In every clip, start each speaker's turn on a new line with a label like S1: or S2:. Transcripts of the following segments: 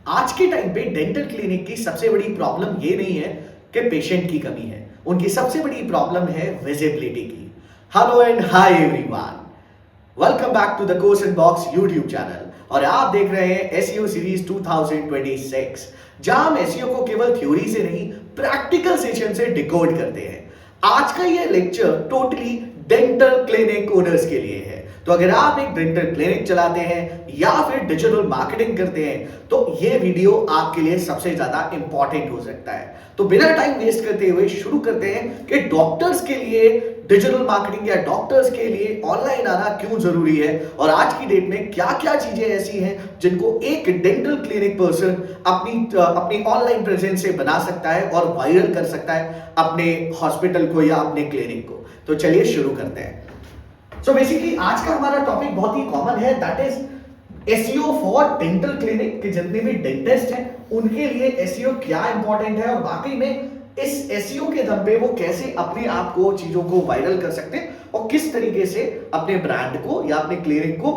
S1: आज के टाइम पे डेंटल क्लिनिक की सबसे बड़ी प्रॉब्लम ये नहीं है कि पेशेंट की कमी है, उनकी सबसे बड़ी प्रॉब्लम है विजिबिलिटी की। Hello and hi everyone, welcome back to the Course in Box YouTube channel और आप देख रहे हैं एसईओ सीरीज 2026, जहां हम एसईओ को केवल थ्योरी से नहीं प्रैक्टिकल सेशन से डिकोड करते हैं। आज का ये lecture totally dental clinic owners के लिए है। तो अगर आप एक डेंटल क्लिनिक चलाते हैं या फिर डिजिटल मार्केटिंग करते हैं तो ये वीडियो आपके लिए सबसे ज्यादा इंपॉर्टेंट हो सकता है। तो बिना टाइम वेस्ट करते हुए शुरू करते हैं कि डॉक्टर्स के लिए डिजिटल मार्केटिंग या डॉक्टर्स के लिए ऑनलाइन आना क्यों जरूरी है और आज की डेट में क्या क्या चीजें ऐसी हैं जिनको एक डेंटल क्लिनिक पर्सन अपनी ऑनलाइन प्रेजेंस से बना सकता है और वायरल कर सकता है अपने हॉस्पिटल को या अपने क्लिनिक को। तो चलिए शुरू करते हैं। सो बेसिकली आज का हमारा टॉपिक बहुत ही कॉमन है, that is SEO for dental clinic. के जितने भी डेंटिस्ट हैं उनके लिए एसईओ क्या इंपॉर्टेंट है और वाकई में इस एसईओ के दम पे वो कैसे अपने आप को चीजों को वायरल कर सकते हैं और किस तरीके से अपने ब्रांड को या अपने क्लिनिक को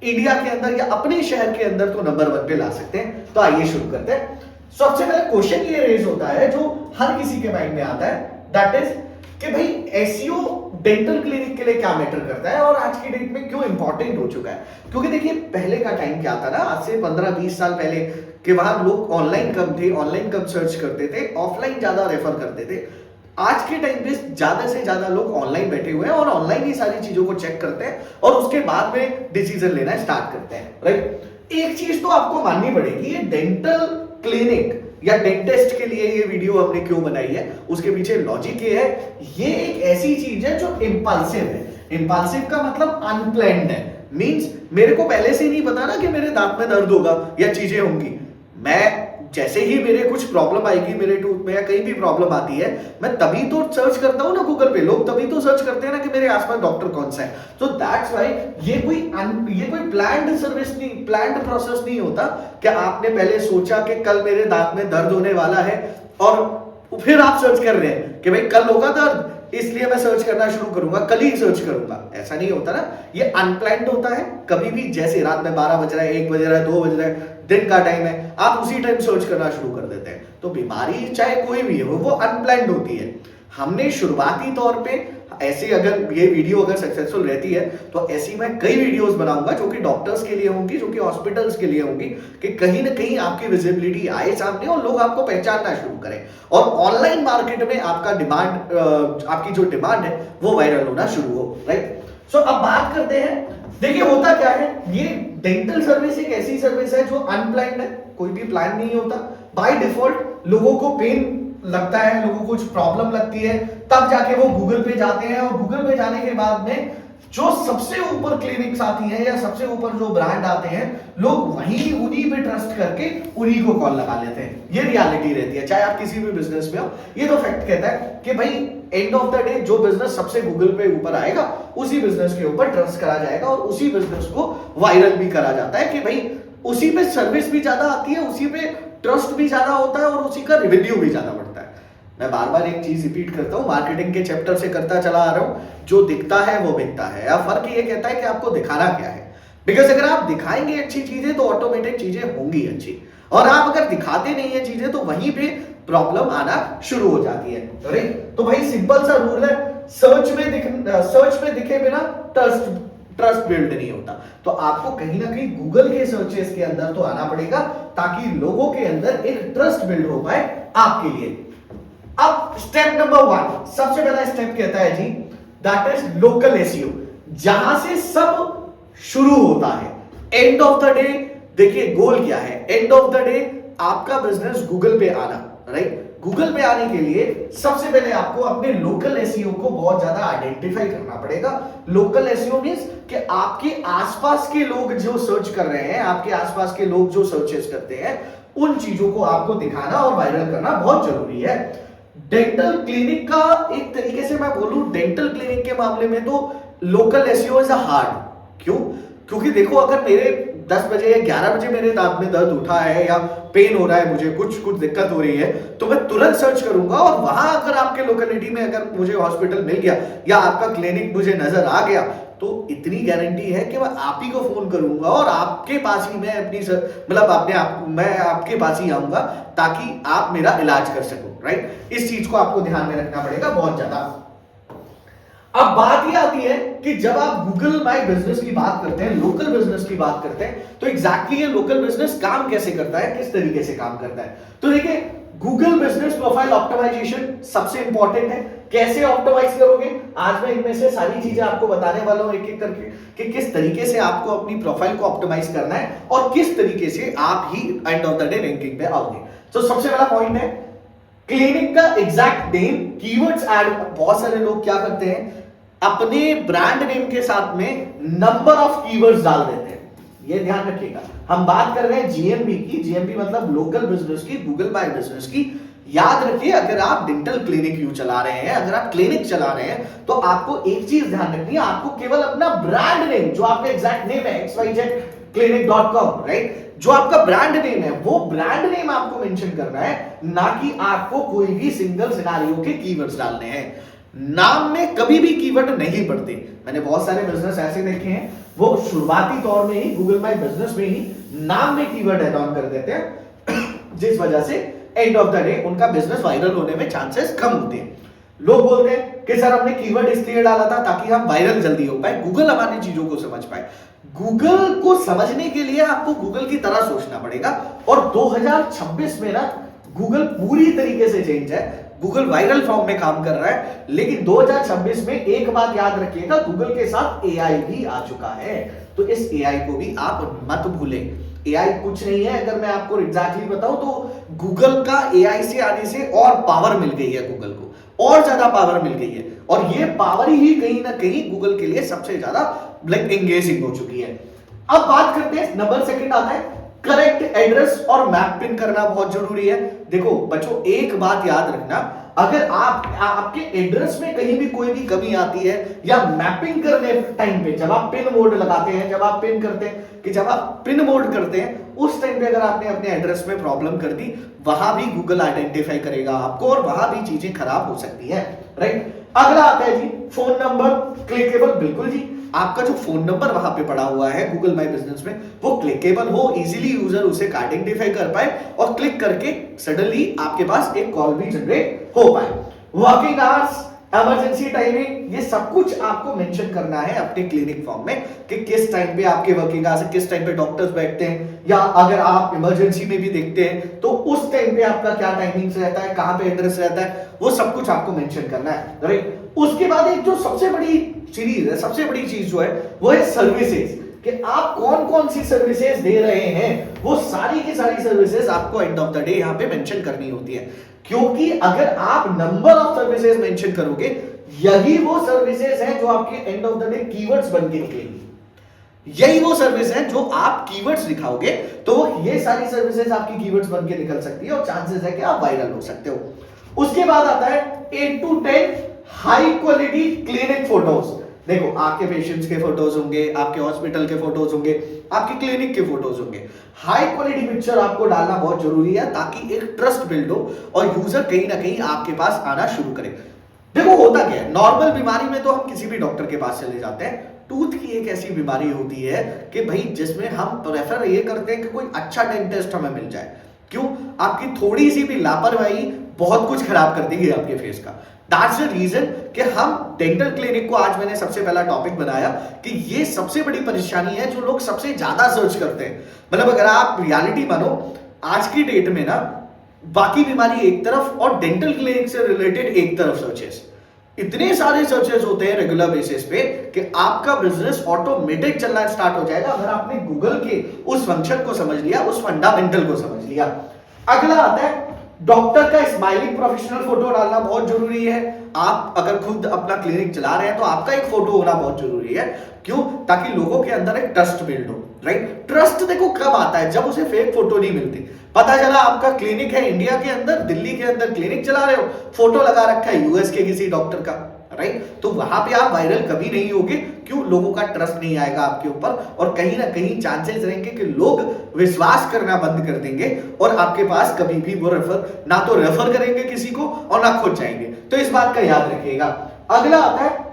S1: इंडिया के अंदर या अपने शहर के अंदर तो नंबर 1 पे ला सकते हैं। तो आइए शुरू करते हैं। सबसे पहले क्वेश्चन ये रेज होता है जो हर किसी के माइंड में आता है, दैट इज कि भाई एसईओ डेंटल क्लिनिक के लिए क्या मैटर करता है और आज की डेट में क्यों इंपॉर्टेंट हो चुका है। क्योंकि देखिए पहले का टाइम क्या था ना, आज से 15-20 साल पहले कि वहां लोग ऑनलाइन कम थे, ऑनलाइन कम सर्च करते थे, ऑफलाइन ज्यादा रेफर करते थे। आज के टाइम पे ज्यादा से ज्यादा लोग ऑनलाइन बैठे हुए हैं और ऑनलाइन ही सारी चीजों को चेक करते हैं और उसके बाद में डिसीजन लेना स्टार्ट करते हैं, राइट। एक चीज तो आपको माननी पड़ेगी, ये डेंटल क्लिनिक या डेंटिस्ट के लिए ये वीडियो हमने क्यों बनाई है, उसके पीछे लॉजिक ये है, ये एक ऐसी चीज है जो इंपल्सिव है। इंपल्सिव का मतलब अनप्लान्ड है, मींस मेरे को पहले से नहीं पता ना कि मेरे दांत में दर्द होगा या चीजें होंगी। मैं जैसे ही मेरे कुछ प्रॉब्लम आएगी, मेरे टूथ में या कहीं भी प्रॉब्लम आती है, मैं तभी तो सर्च करता हूं ना गूगल पे। लोग तभी तो सर्च करते हैं ना कि मेरे आसपास डॉक्टर कौन सा है। तो दैट्स व्हाई ये कोई प्लान्ड सर्विस नहीं, प्लान्ड प्रोसेस नहीं होता कि आपने पहले सोचा कि कल मेरे दांत में दर्द होने वाला है और फिर आप सर्च कर रहे हैं कि भाई कल होगा दर्द इसलिए मैं सर्च करना शुरू करूंगा, कल ही सर्च करूंगा। ऐसा नहीं होता ना, ये अनप्लान्ड होता है। कभी भी जैसे रात में 12 बज रहा है, 1 बज रहा है, 2 बज रहा है, दिन का टाइम है, आप उसी टाइम सर्च करना शुरू कर देते हैं। तो बीमारी चाहे कोई भी है वो अनप्लान्ड होती है। हमने शुरुआती तौर पे ऐसे अगर ये वीडियो अगर सक्सेसफुल रहती है तो ऐसी मैं कई वीडियोस बनाऊंगा जो कि डॉक्टर्स के लिए होंगी, जो कि हॉस्पिटल्स के लिए होंगी, कि कहीं ना कहीं आपकी विजिबिलिटी आए सामने और लोग आपको पहचानना शुरू करें और ऑनलाइन मार्केट में आपका डिमांड, आपकी जो डिमांड है वो वायरल होना शुरू हो, राइट। सो अब बात करते हैं। देखिए होता क्या है, ये डेंटल सर्विस एक ऐसी सर्विस है जो अनप्लान्ड है, कोई भी प्लान नहीं होता। बाय डिफॉल्ट लोगों को पेन लगता है, लोगों को कुछ प्रॉब्लम लगती है, तब जाके वो गूगल पे जाते हैं और गूगल पे जाने के बाद में जो सबसे ऊपर क्लिनिक्स आती हैं या सबसे ऊपर जो ब्रांड आते हैं, लोग वहीं उन्हीं पे ट्रस्ट करके उन्हीं को कॉल लगा लेते हैं। ये रियलिटी रहती है, चाहे आप किसी भी बिजनेस में हो। ये तो फैक्ट कहता है कि भाई एंड ऑफ द डे जो बिजनेस सबसे गूगल पे ऊपर आएगा उसी बिजनेस के ऊपर ट्रस्ट करा जाएगा और उसी बिजनेस को वायरल भी करा जाता है कि भाई उसी पे सर्विस भी ज्यादा आती है, उसी पे ट्रस्ट भी ज्यादा होता है और उसी का रेवेन्यू भी ज्यादा बढ़ता है। मैं बार बार एक चीज रिपीट करता हूं, मार्केटिंग के चैप्टर से करता चला आ रहा हूं, जो दिखता है वो बिकता है। या फर्क ये कहता है कि आपको दिखाना क्या है, बिकॉज अगर आप दिखाएंगे अच्छी चीजें तो ऑटोमेटिक चीजें होंगी अच्छी, और आप अगर दिखाते नहीं है चीजें तो वहीं पे प्रॉब्लम आना शुरू हो जाती है, राइट। तो भाई सिंपल सा रूल है, सर्च में दिखे बिना ट्रस्ट बिल्ड नहीं होता। तो आपको कहीं ना कहीं गूगल के सर्चेस के अंदर तो आना पड़ेगा ताकि लोगों के अंदर एक ट्रस्ट बिल्ड हो पाए आपके लिए। अब स्टेप नंबर 1, सबसे पहला स्टेप कहता है जी, दैट इज लोकल एसईओ, जहां से सब शुरू होता है। एंड ऑफ द डे देखिए गोल क्या है, एंड ऑफ द डे आपका बिजनेस गूगल पे आना, राइट। गूगल पे आने के लिए सबसे पहले आपको अपने लोकल एसईओ को बहुत ज्यादा आइडेंटिफाई करना पड़ेगा। लोकल एसईओ मींस कि आपके आसपास के लोग जो सर्च कर रहे हैं, आपके आसपास के लोग जो सर्चेस करते हैं, उन चीजों को आपको दिखाना और वायरल करना बहुत जरूरी है। डेंटल क्लिनिक का एक तरीके से मैं बोलूं, डेंटल क्लिनिक के मामले में तो लोकल एसईओ इज हार्ड। क्यों? क्योंकि देखो अगर मेरे 10 बजे या 11 बजे मेरे दांत में दर्द उठा है या पेन हो रहा है, मुझे कुछ दिक्कत हो रही है, तो मैं तुरंत सर्च करूंगा और वहां अगर आपके लोकेलिटी में अगर मुझे हॉस्पिटल मिल गया या आपका क्लिनिक मुझे नजर आ गया तो इतनी गारंटी है कि मैं आप ही को फोन करूंगा और आपके पास ही मैं अपनी मतलब मैं आपके पास ही आऊंगा ताकि आप मेरा इलाज कर सको, राइट। इस चीज को आपको ध्यान में रखना पड़ेगा बहुत ज्यादा। अब बात ये आती है कि जब आप गूगल माई बिजनेस की बात करते हैं, लोकल बिजनेस की बात करते हैं, तो एग्जैक्टली ये लोकल बिजनेस काम कैसे करता है, किस तरीके से काम करता है। तो देखिए, गूगल बिजनेस प्रोफाइल ऑप्टिमाइजेशन सबसे इंपॉर्टेंट है। कैसे ऑप्टिमाइज करोगे, आज मैं इनमें से सारी चीजें आपको बताने वाला हूं एक एक करके कि किस तरीके से आपको अपनी प्रोफाइल को ऑप्टिमाइज करना है और किस तरीके से आप ही end of the day ranking पे आओगे। तो सबसे पहला पॉइंट है क्लिनिक का एग्जैक्ट नेम, कीवर्ड्स ऐड। बहुत सारे लोग क्या करते हैं, अपने ब्रांड नेम के साथ में नंबर ऑफ कीवर्ड्स डाल देते हैं। ये ध्यान रखिएगा, हम बात कर रहे हैं जीएमबी की। जीएमबी मतलब लोकल बिजनेस की, गूगल माई बिजनेस की। याद रखिए, अगर आप डेंटल क्लिनिक यू चला रहे हैं, अगर आप क्लिनिक चला रहे हैं, तो आपको एक चीज ध्यान रखनी है, आपको केवल अपना ब्रांड नेम, जो आपका एग्जैक्ट नेम है xyzclinic.com, राइट, जो आपका ब्रांड नेम है, वो ब्रांड नेम आपको मेंशन करना है, ना कि आपको कोई भी सिंगल सिनेरियो के कीवर्ड्स डालने हैं। नाम में कभी भी कीवर्ड नहीं पड़ते। मैंने बहुत सारे बिजनेस ऐसे देखे हैं, वो शुरुआती तौर में ही गूगल माई बिजनेस में ही नाम में कीवर्ड ऐड ऑन कर देते हैं, जिस वजह से एंड ऑफ द डे उनका बिजनेस वायरल होने में चांसेस कम होते हैं। लोग बोलते हैं कि सर हमने कीवर्ड इसलिए डाला था ताकि हम वायरल जल्दी हो पाए, गूगल हमारी चीजों को समझ पाए। गूगल को समझने के लिए आपको गूगल की तरह सोचना पड़ेगा। और 2026 में ना गूगल पूरी तरीके से चेंज है, गूगल वायरल फॉर्म में काम कर रहा है। लेकिन 2026 में एक बात याद रखिएगा, गूगल के साथ एआई भी आ चुका है, तो इस एआई को भी आप मत भूलें। एआई कुछ नहीं है, अगर मैं आपको एग्जैक्टली बताऊं तो गूगल का एआई से आने से और पावर मिल गई है, गूगल को और ज्यादा पावर मिल गई है, और ये पावर ही कहीं ना कहीं गूगल के लिए सबसे ज्यादा एंगेजिंग हो चुकी है। अब बात करते हैं, नंबर सेकंड आता है करेक्ट एड्रेस और मैप पिन करना बहुत जरूरी है। देखो बच्चों, एक बात याद रखना, अगर आपके एड्रेस में कहीं भी कोई भी कमी आती है या मैपिंग करने टाइम पे, जब आप पिन मोड लगाते हैं, जब आप पिन करते हैं, कि जब आप पिन मोड करते हैं उस टाइम पे अगर आपने अपने एड्रेस में प्रॉब्लम कर दी, वहां भी गूगल आइडेंटिफाई करेगा आपको और वहां भी चीजें खराब हो सकती है, राइट। अगला आता है जी फोन नंबर क्लिकेबल। बिल्कुल जी, आपका जो फोन नंबर वहां पे पड़ा हुआ है गूगल माई बिजनेस में, वो क्लिकेबल हो, इजीली यूजर उसे आइडेंटिफाई कर पाए और क्लिक करके सडनली आपके पास एक कॉल भी जनरेट हो पाए। वर्किंग आवर्स, इमरजेंसी टाइमिंग, ये सब कुछ आपको मेंशन करना है अपने क्लिनिक फॉर्म में कि किस टाइम पे आपके वर्किंग आवर्स, किस टाइम पे डॉक्टर्स बैठते हैं, या अगर आप इमरजेंसी में भी देखते हैं तो उस टाइम पे आपका क्या टाइमिंग्स रहता है, कहां पे एड्रेस रहता है, वो सब कुछ आपको मेंशन करना है, राइट। उसके बाद एक जो सबसे बड़ी सीरीज है, सबसे बड़ी चीज जो है वो है सर्विसेज, कि आप कौन कौन सी सर्विसेज दे रहे हैं, वो सारी की सारी सर्विसेज आपको एंड ऑफ द डे यहां पे मेंशन करनी होती है। क्योंकि अगर आप नंबर ऑफ सर्विसेज मेंशन करोगे, यही वो सर्विसेज हैं जो आपके and of the day keywords बन के निकलेंगी। यही वो सर्विस है जो आप कीवर्ड्स दिखाओगे तो ये सारी सर्विसेज आपकी कीवर्ड्स बन के निकल सकती है और चांसेस है कि आप वायरल हो सकते हो। उसके बाद आता है 8 to 10 high quality clinic photos. देखो, आपके पेशेंट्स के फोटोज होंगे, आपके हॉस्पिटल के फोटोज होंगे, आपके क्लिनिक के फोटोज होंगे। हाई क्वालिटी पिक्चर आपको डालना बहुत जरूरी है ताकि एक ट्रस्ट बिल्ड हो और यूजर कहीं ना कहीं आपके पास आना शुरू करे। देखो होता क्या है, नॉर्मल बीमारी में तो हम किसी भी डॉक्टर के पास चले जाते हैं। टूथ की एक ऐसी बीमारी होती है कि भाई जिसमें हम प्रेफर ये करते हैं कि कोई अच्छा डेंटिस्ट हमें मिल जाए। क्यों? आपकी थोड़ी सी भी लापरवाही बहुत कुछ खराब कर देगी आपके फेस का। दैट्स द रीजन कि हम डेंटल क्लिनिक को, आज मैंने सबसे पहला टॉपिक बनाया कि ये सबसे बड़ी परेशानी है जो लोग सबसे ज्यादा सर्च करते हैं। मतलब अगर आप रियलिटी मानो, आज की डेट में ना बाकी बीमारी एक तरफ और डेंटल क्लिनिक से रिलेटेड एक तरफ सर्चेस, इतने सारे सर्चेस होते हैं रेगुलर बेसिस पे कि आपका बिजनेस ऑटोमेटिक चलना स्टार्ट हो जाएगा अगर आपने गूगल के उस फंक्शन को समझ लिया, उस फंडामेंटल को समझ लिया। अगला आता है डॉक्टर का स्माइलिंग प्रोफेशनल फोटो डालना बहुत जरूरी है। आप अगर खुद अपना क्लिनिक चला रहे हैं तो आपका एक फोटो होना बहुत जरूरी है। क्यों? ताकि लोगों के अंदर एक ट्रस्ट बिल्ड हो, राइट। ट्रस्ट देखो कब आता है, जब उसे फेक फोटो नहीं मिलती। पता चला आपका क्लिनिक है इंडिया के अंदर, दिल्ली के अंदर क्लिनिक चला रहे हो, फोटो लगा रखा है यूएस के किसी डॉक्टर का, राइट, तो वहां पे आप वायरल कभी नहीं होगे। क्यों? लोगों का ट्रस्ट नहीं आएगा आपके ऊपर और कहीं ना कहीं चांसेस रहेंगे कि लोग विश्वास करना बंद कर देंगे और आपके पास कभी भी वो ना तो रेफर करेंगे किसी को और ना खुद जाएंगे। तो इस बात का याद रखिएगा। अगला आता है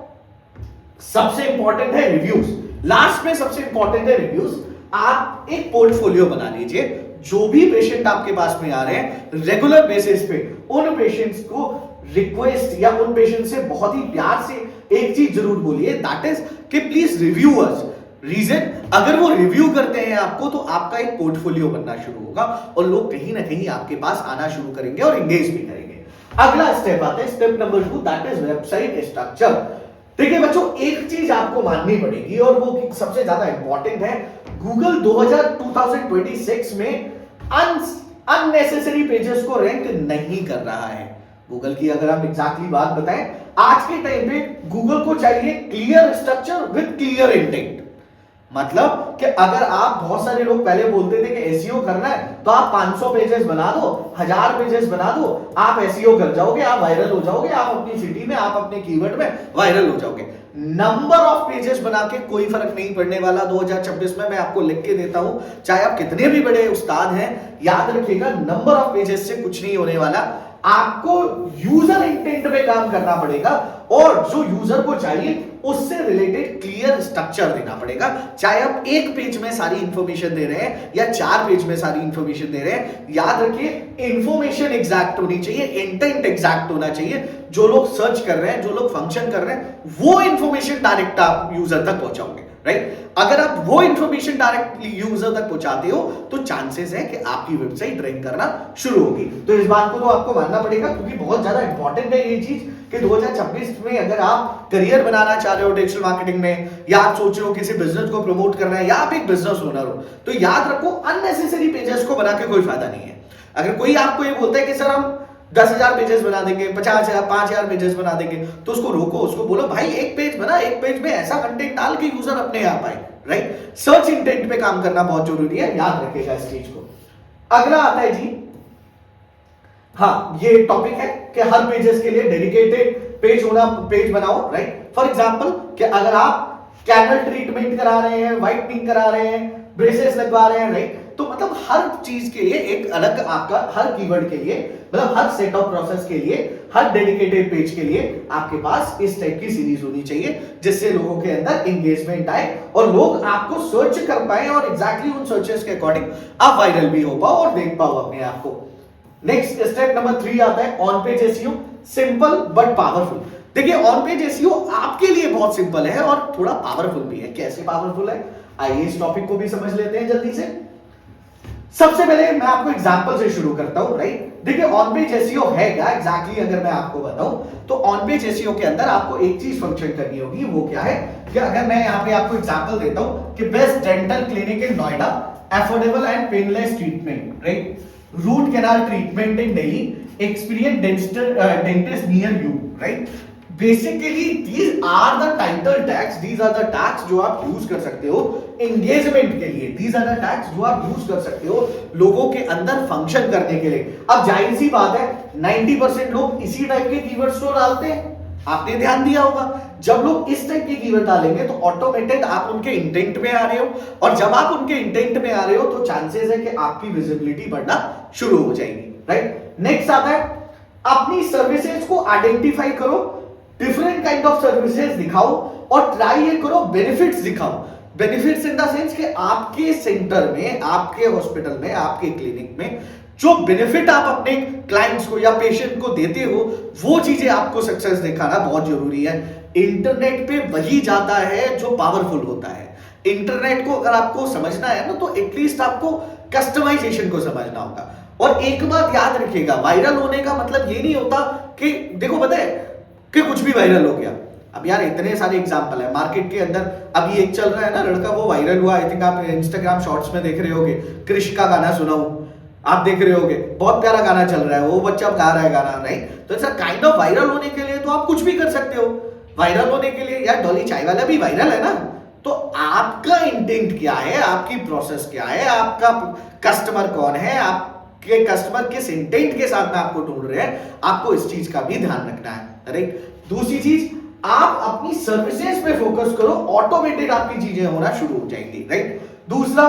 S1: सबसे इंपॉर्टेंट है रिव्यूज, लास्ट में सबसे इंपॉर्टेंट है रिव्यूज। आप एक पोर्टफोलियो बना लीजिए, जो भी पेशेंट आपके पास में आ रहे हैं रेगुलर बेसिस पे, उन पेशेंट्स को रिक्वेस्ट या उन पेशेंट से बहुत ही प्यार से एक चीज जरूर बोलिए, दैट इज कि प्लीज रिव्यू अस। रीजन, अगर वो रिव्यू करते हैं आपको तो आपका एक पोर्टफोलियो बनना शुरू होगा और लोग कहीं ना कहीं आपके पास आना शुरू करेंगे और एंगेज भी करेंगे। अगला स्टेप आता है step number 2, that is website structure. देखिए बच्चों, एक चीज आपको माननी पड़ेगी और वो सबसे ज्यादा इंपॉर्टेंट है। गूगल 2026 में अननेसेसरी पेजेस को रैंक नहीं कर रहा है। गूगल की अगर हम एग्जैक्टली बात बताएं, आज के टाइम पे गूगल को चाहिए clear structure with clear intent. मतलब कि अगर आप, बहुत सारे लोग पहले बोलते थे कि एसईओ करना है तो आप 500 पेजेस बना दो, 1000 पेजेस बना दो, आप एसईओ कर जाओगे, आप वायरल हो जाओगे, आप अपनी सिटी में, आप अपने कीवर्ड में वायरल हो जाओगे। नंबर ऑफ पेजेस बना के कोई फर्क नहीं पड़ने वाला। 2026 में मैं आपको लिख के देता हूं, चाहे आप कितने भी बड़े उस्ताद हैं, याद रखिएगा नंबर ऑफ पेजेस से कुछ नहीं होने वाला। आपको यूजर इंटेंट पे काम करना पड़ेगा और जो यूजर को चाहिए उससे रिलेटेड क्लियर स्ट्रक्चर देना पड़ेगा। चाहे आप एक पेज में सारी इंफॉर्मेशन दे रहे हैं या 4 पेज में सारी इंफॉर्मेशन दे रहे हैं, याद रखिए इंफॉर्मेशन एग्जैक्ट होनी चाहिए, इंटेंट एग्जैक्ट होना चाहिए। जो लोग सर्च कर रहे हैं, जो लोग फंक्शन कर रहे हैं, वो इंफॉर्मेशन डायरेक्ट आप यूजर तक पहुंचाओगे, राइट? अगर आप वो इंफॉर्मेशन डायरेक्टली यूजर तक पहुंचाते हो तो चांसेस है कि आपकी वेबसाइट रैंक करना शुरू होगी। तो इस बात को तो आपको मानना पड़ेगा, क्योंकि बहुत ज्यादा इंपॉर्टेंट है ये चीज कि 2026 में अगर आप करियर बनाना चाह रहे हो डिजिटल मार्केटिंग में, या आप सोच रहे हो किसी बिजनेस को प्रमोट करना है, या आप एक बिजनेस ओनर हो, तो याद रखो अननेसेसरी पेजेस को बना के कोई फायदा नहीं है। अगर कोई आपको ये बोलता है कि सर हम 10,000 पेजेस बना देंगे, 50,000 5,000 पेजेस बना देंगे, तो उसको रोको, उसको बोलो भाई एक पेज बना, एक पेज में ऐसा कंटेंट डाल के यूजर अपने आप आए, राइट? सर्च इंटेंट पे काम करना बहुत जरूरी है, याद रखिएगा इस चीज को। अगला आता है जी, हाँ ये टॉपिक है कि हर पेजेस के लिए डेडिकेटेड पेज बनाओ, राइट? फॉर एग्जांपल कि अगर आप कैनल ट्रीटमेंट करा रहे हैं, व्हाइटनिंग करा रहे हैं, ब्रेसेस लगवा रहे हैं, राइट? तो मतलब हर चीज के लिए एक अलग आपका, हर कीवर्ड के लिए, मतलब हर सेट ऑफ प्रोसेस के लिए, हर डेडिकेटेड पेज के लिए आपके पास इस टाइप की सीरीज होनी चाहिए, जिससे लोगों के अंदर एंगेजमेंट आए और लोग आपको सर्च कर पाए और एग्जैक्टली उन सर्चेस के अकॉर्डिंग आप वायरल भी हो पाओ और देख पाओ अपने आप को। नेक्स्ट स्टेप नंबर 3 आता है on page SEO, simple but powerful. देखिए ऑन पेज एसईओ आपके लिए बहुत सिंपल है और थोड़ा पावरफुल भी है। कैसे पावरफुल है, आइए इस टॉपिक को भी समझ लेते हैं जल्दी से। सबसे पहले मैं आपको एग्जांपल से शुरू करता हूं, राइट? देखिए ऑन पेज एसईओ है क्या एग्जैक्टली, अगर मैं आपको बताऊं तो ऑन पेज एसईओ के अंदर आपको एक चीज फंक्शन करनी होगी, वो क्या है कि अगर मैं यहां पे आपको एग्जांपल देता हूं कि best dental clinic in Noida, affordable and painless treatment, right? Root canal treatment in Delhi, experience dentist near you, right? Basically these are the title tags, these are the tags जो आप यूज कर सकते हो एंगेजमेंट के लिए, दीज आर द टैग्स जो आप use कर सकते हो लोगों के अंदर फंक्शन करने के लिए। अब जाहिर सी बात है 90% लोग इसी टाइप के कीवर्ड्स तो डालते हैं, आपने ध्यान दिया होगा। जब लोग इस टाइप के कीवर्ड डालेंगे तो ऑटोमेटेड आप उनके इंटेंट में आ रहे हो, और जब आप उनके इंटेंट में आ रहे हो तो चांसेस है कि आपकी विजिबिलिटी बढ़ना शुरू हो जाएगी, राइट? नेक्स्ट आता है अपनी सर्विसेज को आइडेंटिफाई करो, डिफरेंट काइंड ऑफ सर्विसेज दिखाओ और ट्राई ये करो बेनिफिट्स दिखाओ। बेनिफिट्स इन द सेंस कि आपके सेंटर में, आपके हॉस्पिटल में, आपके क्लिनिक में जो बेनिफिट आप अपने क्लाइंट्स को या पेशेंट को देते हो, वो चीजें आपको सक्सेस दिखाना बहुत जरूरी है। इंटरनेट पे वही जाता है जो पावरफुल होता है। इंटरनेट को अगर आपको समझना है ना, तो एटलीस्ट आपको कस्टमाइजेशन को समझना होगा। और एक बात याद रखिएगा, वायरल होने का मतलब ये नहीं होता कि, देखो पता है कि कुछ भी वायरल हो गया। अब यार इतने सारे एग्जांपल है मार्केट के अंदर। अभी एक चल रहा है ना लड़का, वो वायरल हुआ, आई थिंक आप इंस्टाग्राम शॉर्ट्स में देख रहे होगे, कृष का गाना सुनाऊं, आप देख रहे होगे, बहुत प्यारा गाना चल रहा है, वो बच्चा गा रहा है गाना, राइट? तो ऐसा काइंड ऑफ वायरल होने के लिए तो आप कुछ भी कर सकते हो। वायरल होने के लिए यार डॉली चाय वाला भी वायरल है ना, तो आपका इंटेंट क्या है, आपकी प्रोसेस क्या है, आपका कस्टमर कौन है, आपके कस्टमर किस इंटेंट के साथ में आपको ढूंढ रहे हैं, आपको इस चीज का भी ध्यान रखना है, राइट? दूसरी चीज, आप अपनी सर्विसेज पे फोकस करो, ऑटोमेटेड आपकी चीजें होना शुरू हो जाएंगी, राइट? दूसरा,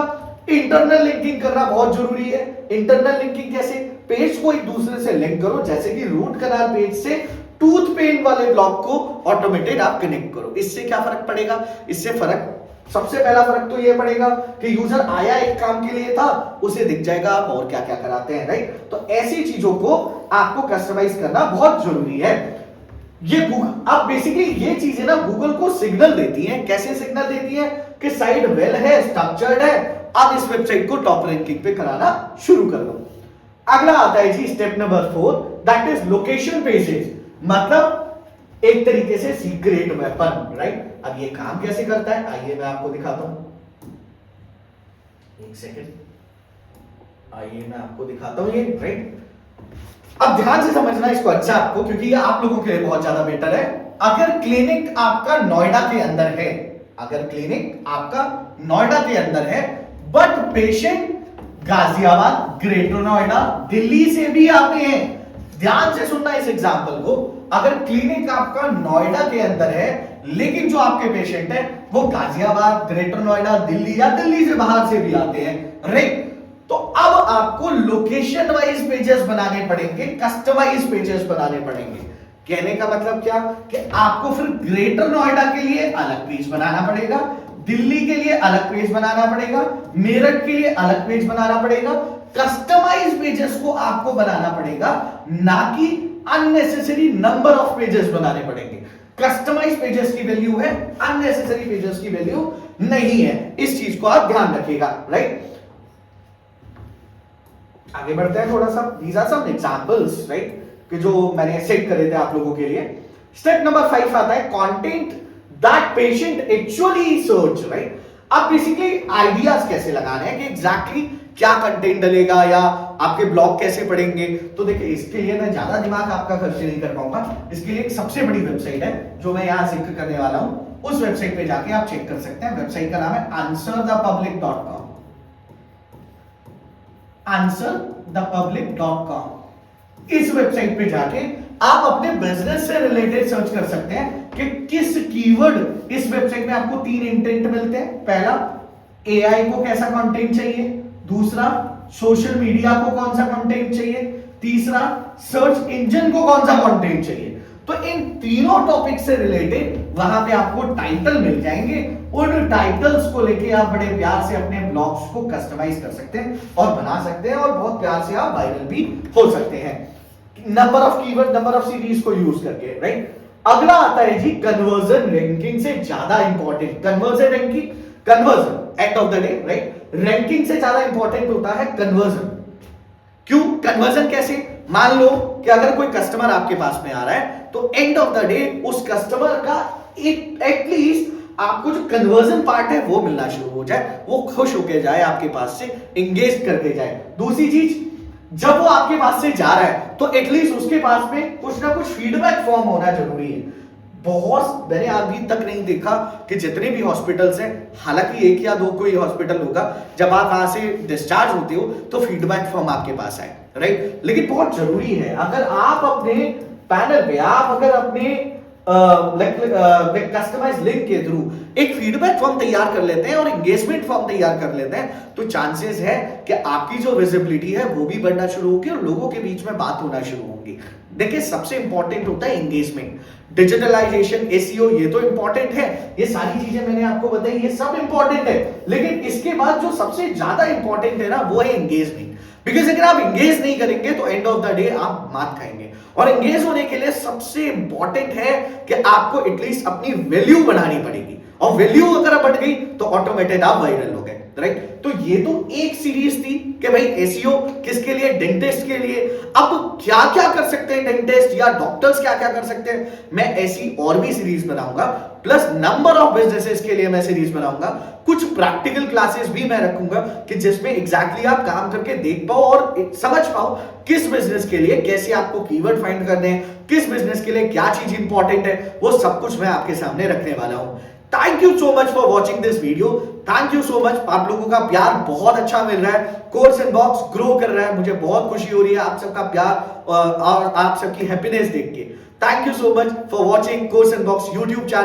S1: इंटरनल लिंकिंग करना बहुत जरूरी है। इंटरनल लिंकिंग कैसे? पेज को एक दूसरे से लिंक करो, जैसे कि रूट कैनाल पेज से टूथ पेन वाले ब्लॉक को ऑटोमेटेड आप कनेक्ट करो। इससे क्या फर्क पड़ेगा? इससे फर्क, सबसे पहला फर्क तो ये पड़ेगा कि यूजर आया एक काम के लिए था, उसे दिख जाएगा आप और क्या क्या कराते हैं, राइट? तो ऐसी चीजों को आपको कस्टमाइज करना बहुत जरूरी है। ये गूगल, अब बेसिकली ये चीजें ना गूगल को सिग्नल देती हैं। कैसे सिग्नल देती हैं? कि साइट वेल है, स्ट्रक्चर्ड है, अब इस वेबसाइट को टॉप रैंकिंग पे कराना शुरू कर दो। अगला आता है जी step number 4, that is location pages, मतलब एक तरीके से सीक्रेट वेपन, राइट? अब ये काम कैसे करता है आइए मैं आपको दिखाता हूं, एक सेकेंड, आइए मैं आपको दिखाता हूं ये, राइट? अब ध्यान से समझना इसको अच्छा आपको, क्योंकि ये आप लोगों के लिए बहुत ज्यादा बेटर है। अगर क्लिनिक आपका नोएडा के अंदर है, अगर क्लिनिक आपका नोएडा के अंदर है, but patient Ghaziabad, greater Noida, Delhi से भी आते हैं, ध्यान से सुनना इस एग्जांपल को। अगर क्लिनिक आपका नोएडा के अंदर है, लेकिन जो आपके पेशेंट है वो गाजियाबाद, ग्रेटर नोएडा, दिल्ली या दिल्ली से बाहर से भी आते हैं, राइट? तो अब आपको लोकेशन वाइज पेजेस बनाने पड़ेंगे, कस्टमाइज पेजेस बनाने पड़ेंगे। कहने का मतलब क्या कि आपको फिर ग्रेटर नोएडा के लिए अलग पेज बनाना पड़ेगा, दिल्ली के लिए अलग पेज बनाना पड़ेगा, मेरठ के लिए अलग पेज बनाना पड़ेगा। कस्टमाइज पेजेस को आपको बनाना पड़ेगा, ना कि अननेसेसरी नंबर ऑफ पेजेस बनाने पड़ेंगे। कस्टमाइज पेजेस की वैल्यू है, अननेसेसरी पेजेस की वैल्यू नहीं है। इस चीज को आप ध्यान रखिएगा, राइट? आगे बढ़ते हैं थोड़ा सा। These are some examples, right, कि जो मैंने सेट करे थे आप लोगों के लिए। स्टेप नंबर 5 आता है content that patient actually search, right? अब बेसिकली आइडियाज कैसे लगाने हैं कि एग्जैक्टली क्या कंटेंट डलेगा या आपके ब्लॉग कैसे पढ़ेंगे। तो देखिए इसके लिए मैं ज्यादा दिमाग आपका खर्च नहीं कर पाऊंगा। इसके लिए एक सबसे बड़ी वेबसाइट है जो मैं यहां जिक्र करने वाला हूं, उस वेबसाइट पे जाके आप चेक कर सकते हैं। वेबसाइट का नाम है answerthepublic.com, answerthepublic.com। इस वेबसाइट पे जाके आप अपने बिजनेस से रिलेटेड सर्च कर सकते हैं कि किस कीवर्ड, इस वेबसाइट में आपको 3 इंटेंट मिलते हैं। पहला, एआई को कैसा कंटेंट चाहिए, दूसरा सोशल मीडिया को कौन सा कंटेंट चाहिए, तीसरा सर्च इंजन को कौन सा कंटेंट चाहिए। तो इन तीनों टॉपिक से रिलेटेड वहां पे आपको टाइटल मिल जाएंगे। उन टाइटल्स को लेके आप बड़े प्यार से अपने ब्लॉग्स को कस्टमाइज कर सकते हैं और बना सकते हैं, और बहुत प्यार से आप वायरल भी हो सकते हैं number of keyword, number of series को यूज करके, राइट? अगला आता है जी कन्वर्जन रैंकिंग से ज्यादा important. Conversion ranking, conversion and of the day, right, ranking से ज्यादा इंपॉर्टेंट होता है कन्वर्जन। क्यों कन्वर्जन? कैसे? मान लो कि अगर कोई कस्टमर आपके पास में आ रहा है, तो एंड ऑफ द डे उस कस्टमर का एटलीस्ट आपको जो कन्वर्जन पार्ट है वो मिलना शुरू हो जाए, वो खुश होकर जाए आपके पास से, एंगेज करके जाए। दूसरी चीज, जब वो आपके पास से जा रहा है तो एटलीस्ट उसके पास में कुछ ना कुछ फीडबैक फॉर्म होना जरूरी है। बहुत, मैंने अभी तक नहीं देखा कि जितने भी हॉस्पिटल्स हैं, हालांकि 1 या 2 कोई हॉस्पिटल होगा, जब आप वहां से डिस्चार्ज होते हो तो फीडबैक फॉर्म आपके पास आए, राइट? लेकिन बहुत जरूरी है, अगर आप अपने पैनल पे, आप अगर अपने कस्टमाइज लिंक के थ्रू एक फीडबैक फॉर्म तैयार कर लेते हैं और एंगेजमेंट फॉर्म तैयार कर लेते हैं, तो चांसेस है कि आपकी जो विजिबिलिटी है वो भी बढ़ना शुरू होगी और लोगों के बीच में बात होना शुरू होगी। देखिए सबसे इंपॉर्टेंट होता है एंगेजमेंट, डिजिटलाइजेशन, एसईओ, ये तो इंपॉर्टेंट है, ये सारी चीजें मैंने आपको बताई, ये सब इंपॉर्टेंट है। लेकिन इसके बाद जो सबसे ज्यादा इंपॉर्टेंट है ना, वो है एंगेजमेंट। बिकॉज अगर आप एंगेज नहीं करेंगे तो एंड ऑफ द डे आप मात खाएंगे। और एंगेज होने के लिए सबसे इंपॉर्टेंट है कि आपको एटलीस्ट अपनी वैल्यू बनानी पड़ेगी, और वैल्यू अगर बढ़ गई तो ऑटोमेटेड आप वायरल हो गए, राइट? तो ये तो एक सीरीज थी कि भाई एसईओ किसके लिए, डेंटिस्ट के लिए। अब क्या क्या कर सकते हैं डेंटिस्ट या डॉक्टर्स, क्या क्या कर सकते हैं, मैं ऐसी और भी सीरीज बनाऊंगा। प्लस नंबर ऑफ बिजनेसेस के लिए मैं सीरीज बनाऊंगा, कुछ प्रैक्टिकल क्लासेस भी मैं रखूंगा कि जिसमें एग्जैक्टली आप काम करके देख पाओ और समझ पाओ किस बिजनेस के लिए कैसे आपको कीवर्ड फाइंड करने हैं, किस बिजनेस के लिए क्या चीज इंपॉर्टेंट है, वो सब कुछ मैं आपके सामने रखने वाला हूं। Thank you so much for watching this video, thank you so much. आप लोगों का प्यार बहुत अच्छा मिल रहा है, कोर्स इनबॉक्स ग्रो कर रहा है, मुझे बहुत खुशी हो रही है आप सबका प्यार और आप सबकी हैप्पीनेस देख के। Thank you so much for watching course inbox YouTube channel.